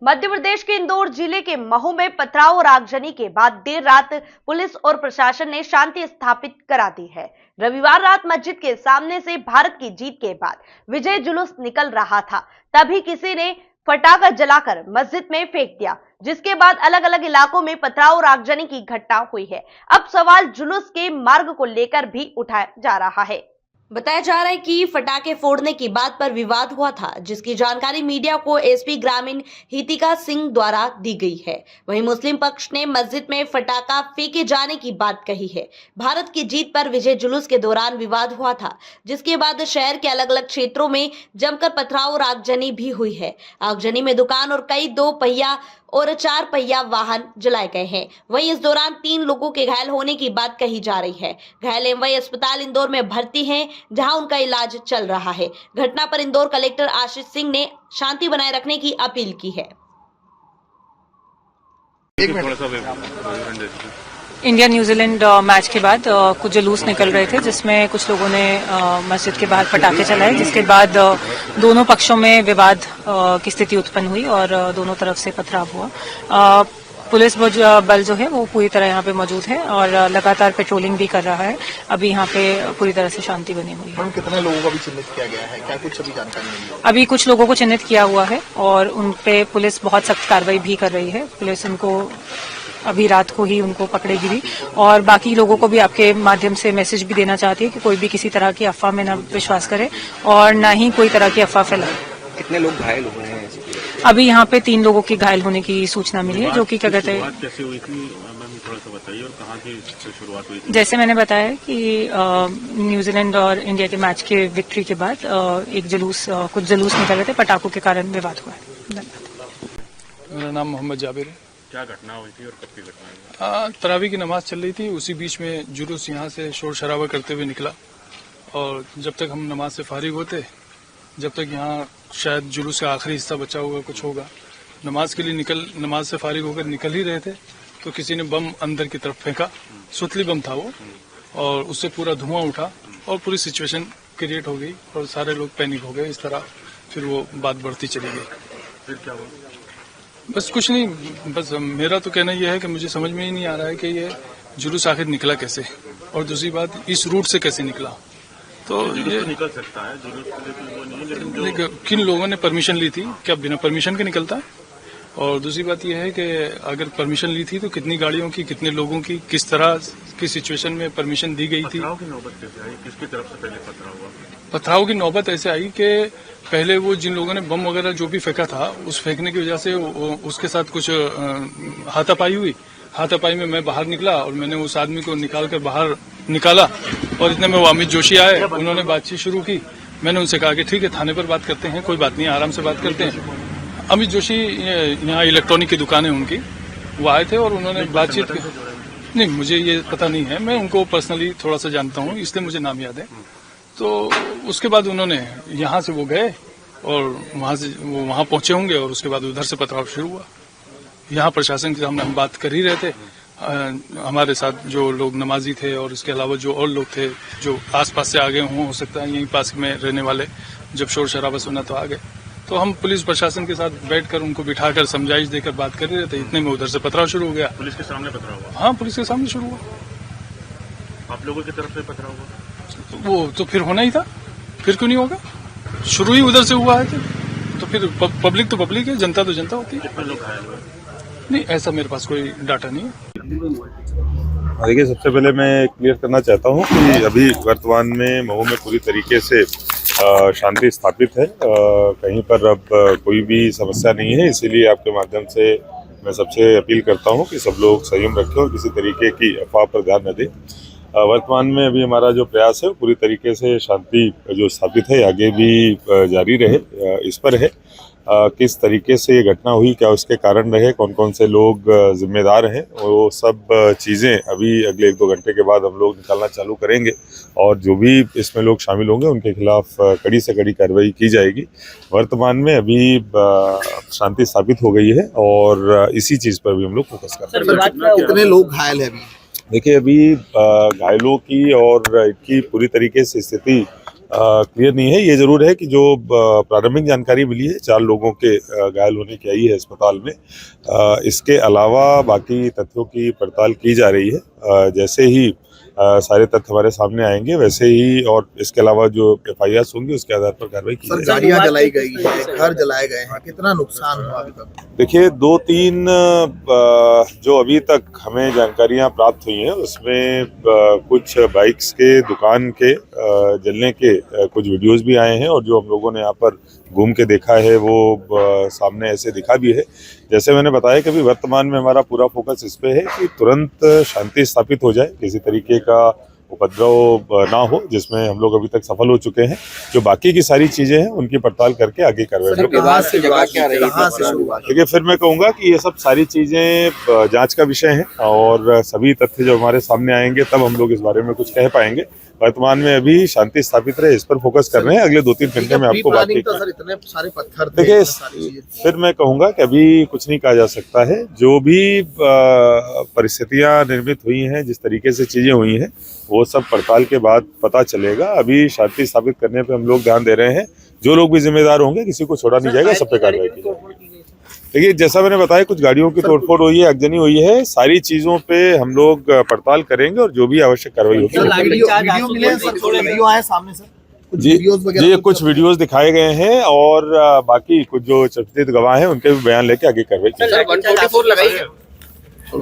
मध्य प्रदेश के इंदौर जिले के महू में पथराव और आगजनी के बाद देर रात पुलिस और प्रशासन ने शांति स्थापित करा दी है। रविवार रात मस्जिद के सामने से भारत की जीत के बाद विजय जुलूस निकल रहा था, तभी किसी ने पटाखा जलाकर मस्जिद में फेंक दिया, जिसके बाद अलग अलग इलाकों में पथराव और आगजनी की घटना हुई है। अब सवाल जुलूस के मार्ग को लेकर भी उठाया जा रहा है। बताया जा रहा है कि फटाके फोड़ने की बात पर विवाद हुआ था, जिसकी जानकारी मीडिया को एसपी ग्रामीण हितिका सिंह द्वारा दी गई है। वहीं मुस्लिम पक्ष ने मस्जिद में फटाका फेंके जाने की बात कही है। भारत की जीत पर विजय जुलूस के दौरान विवाद हुआ था, जिसके बाद शहर के अलग अलग क्षेत्रों में जमकर पथराव और आगजनी भी हुई है। आगजनी में दुकान और कई 2 पहिया और 4 पहिया वाहन जलाए गए हैं। वहीं इस दौरान 3 लोगों के घायल होने की बात कही जा रही है। घायल एमवाई अस्पताल इंदौर में भर्ती हैं, जहां उनका इलाज चल रहा है। घटना पर इंदौर कलेक्टर आशीष सिंह ने शांति बनाए रखने की अपील की है। इंडिया न्यूजीलैंड मैच के बाद कुछ जुलूस निकल रहे थे, जिसमें कुछ लोगों ने मस्जिद के बाहर पटाखे चलाए, जिसके बाद दोनों पक्षों में विवाद की स्थिति उत्पन्न हुई और दोनों तरफ से पथराव हुआ। पुलिस बल जो है वो पूरी तरह यहाँ पे मौजूद है और लगातार पेट्रोलिंग भी कर रहा है। अभी यहाँ पे पूरी तरह से शांति बनी हुई है। कितने लोगों को भी चिन्हित किया गया है, क्या कुछ अभी जानकारी मिली है? अभी कुछ लोगों को चिन्हित किया हुआ है और उन पे पुलिस बहुत सख्त कार्रवाई भी कर रही है। पुलिस उनको अभी रात को ही उनको पकड़ेगी भी, और बाकी लोगों को भी आपके माध्यम से मैसेज भी देना चाहती है कि कोई भी किसी तरह की अफवाह में न विश्वास करे और न ही कोई तरह की अफवाह फैलाए। कितने लोग घायल हुए हैं? अभी यहाँ पे 3 लोगों की घायल होने की सूचना मिली है, जो कि क्या कहते हैं, कैसे हुई थी मैम, थोड़ा सा बताइए, और कहाँ की शुरुआत हुई थी? जैसे मैंने बताया कि न्यूजीलैंड और इंडिया के मैच के विक्ट्री के बाद कुछ जुलूस निकल रहे थे, पटाखों के कारण विवाद हुआ है। मेरा नाम मोहम्मद जाबिर है। क्या घटना हुई थी और कब की घटना है? तरावी की नमाज चल रही थी, उसी बीच में जुलूस यहाँ से शोर शराबा करते हुए निकला और जब तक हम नमाज से फारिग होते, जब तक यहाँ शायद जुलूस का आखिरी हिस्सा बचा हुआ कुछ होगा, नमाज के लिए नमाज से फारिग होकर निकल ही रहे थे तो किसी ने बम अंदर की तरफ फेंका। सुतली बम था वो, और उससे पूरा धुआं उठा और पूरी सिचुएशन क्रिएट हो गई और सारे लोग पैनिक हो गए। इस तरह फिर वो बात बढ़ती चली गई। फिर क्या हुआ? बस कुछ नहीं, बस मेरा तो कहना यह है कि मुझे समझ में ही नहीं आ रहा है कि ये जुलूस आखिर निकला कैसे, और दूसरी बात इस रूट से कैसे निकला। तो ये निकल सकता है जुलूस के लिए, तो वो नहीं, लेकिन किन लोगों ने परमिशन ली थी, क्या बिना परमिशन के निकलता है? और दूसरी बात यह है कि अगर परमिशन ली थी तो कितनी गाड़ियों की, कितने लोगों की, किस तरह की सिचुएशन में परमिशन दी गई थी? पथराव की नौबत कैसे आई? किसकी तरफ से पहले पथराव हुआ? पथराव की नौबत ऐसे आई कि पहले वो जिन लोगों ने बम वगैरह जो भी फेंका था, उस फेंकने की वजह से उसके साथ कुछ हाथापाई हुई। हाथापाई में मैं बाहर निकला और मैंने उस आदमी को निकालकर बाहर निकाला और इतने में वो अमित जोशी आए, उन्होंने बातचीत शुरू की। मैंने उनसे कहा कि ठीक है, थाने पर बात करते हैं, कोई बात नहीं, आराम से बात करते हैं। अमित जोशी यहाँ इलेक्ट्रॉनिक की दुकान है उनकी, वो आए थे और उन्होंने बातचीत की। नहीं, मुझे ये पता नहीं है, मैं उनको पर्सनली थोड़ा सा जानता हूँ, इसलिए मुझे नाम याद है। तो उसके बाद उन्होंने यहाँ से वो गए और वहाँ से वो वहाँ पहुंचे होंगे और उसके बाद उधर से पथराव शुरू हुआ। यहाँ प्रशासन के सामने हम बात कर ही रहे थे, हमारे साथ जो लोग नमाजी थे और इसके अलावा जो और लोग थे जो आसपास से आ गए हों, हो सकता है यहीं पास में रहने वाले, जब शोर शराबा सुना तो आ गए। तो हम पुलिस प्रशासन के साथ बैठकर उनको बिठाकर समझाइश देकर बात कर रहे थे, इतने में उधर से पथराव शुरू हो गया। पुलिस के सामने पथराव हुआ? हाँ, पुलिस के सामने शुरू हुआ। आप लोगों की तरफ से पथराव हुआ? वो तो फिर होना ही था, फिर क्यों नहीं होगा? शुरू ही उधर से हुआ है तो फिर पब्लिक तो पब्लिक है, जनता तो जनता होती है। कितने लोग घायल हुए? नहीं, ऐसा मेरे पास कोई डाटा नहीं है। देखिए, सबसे पहले मैं क्लियर करना चाहता हूँ कि अभी वर्तमान में महू में पूरी तरीके से शांति स्थापित है। कहीं पर अब कोई भी समस्या नहीं है, इसीलिए आपके माध्यम से मैं सबसे अपील करता हूँ कि सब लोग संयम रखें और किसी तरीके की अफवाह पर ध्यान न दें। वर्तमान में अभी हमारा जो प्रयास है पूरी तरीके से शांति जो स्थापित है आगे भी जारी रहे, इस पर है। किस तरीके से ये घटना हुई, क्या उसके कारण रहे, कौन कौन से लोग जिम्मेदार हैं, वो सब चीज़ें अभी अगले 1-2 घंटे के बाद हम लोग निकालना चालू करेंगे और जो भी इसमें लोग शामिल होंगे उनके खिलाफ कड़ी से कड़ी कार्रवाई की जाएगी। वर्तमान में अभी शांति स्थापित हो गई है और इसी चीज़ पर भी हम लोग फोकस कर रहे हैं। कितने लोग घायल हैं अभी? देखिए, अभी घायलों की और इनकी पूरी तरीके से स्थिति क्लियर नहीं है। ये जरूर है कि जो प्रारंभिक जानकारी मिली है 4 लोगों के घायल होने की आई है अस्पताल में। इसके अलावा बाकी तथ्यों की पड़ताल की जा रही है। जैसे ही सारे तथ्य हमारे सामने आएंगे वैसे ही और इसके अलावा जो FIR होंगी उसके आधार पर कार्रवाई की जाएगी। गाड़ियां जलाई गई है, घर जलाए गए हैं, कितना नुकसान हुआ अभी तक? देखिए 2-3 जो अभी तक हमें जानकारियां प्राप्त हुई हैं उसमें कुछ बाइक्स के दुकान के जलने के कुछ वीडियोस भी आए हैं और जो हम लोगों ने यहाँ पर घूम के देखा है वो सामने ऐसे दिखा भी है। जैसे मैंने बताया कि अभी वर्तमान में हमारा पूरा फोकस इस पे है कि तुरंत शांति स्थापित हो जाए, किसी तरीके का उपद्रव ना हो, जिसमें हम लोग अभी तक सफल हो चुके हैं। जो बाकी की सारी चीजें हैं उनकी पड़ताल करके आगे कार्रवाई। देखिए फिर मैं कहूँगा कि ये सब सारी चीजें जांच का विषय है और सभी तथ्य जो हमारे सामने आएंगे तब हम लोग इस बारे में कुछ कह पाएंगे। वर्तमान में अभी शांति स्थापित रहे, इस पर फोकस कर रहे हैं। अगले 2-3 घंटे में आपको बाकी इतने सारे पत्थर देखिए फिर मैं कहूँगा कि अभी कुछ नहीं कहा जा सकता है। जो भी परिस्थितियां निर्मित हुई हैं, जिस तरीके से चीजें हुई हैं, वो सब पड़ताल के बाद पता चलेगा। अभी शांति स्थापित करने पे हम लोग ध्यान दे रहे हैं। जो लोग भी जिम्मेदार होंगे किसी को छोड़ा नहीं जाएगा, सब पे कार्रवाई की जाएगी। देखिए जैसा मैंने बताया कुछ गाड़ियों की तोड़फोड़ हुई है, आगजनी हुई है, सारी चीजों पे हम लोग पड़ताल करेंगे और जो भी आवश्यक कार्रवाई होगी जी कुछ वीडियोस दिखाए गए हैं और बाकी कुछ जो चर्चित गवाह हैं उनके भी बयान लेके आगे कार्रवाई की जाएगी।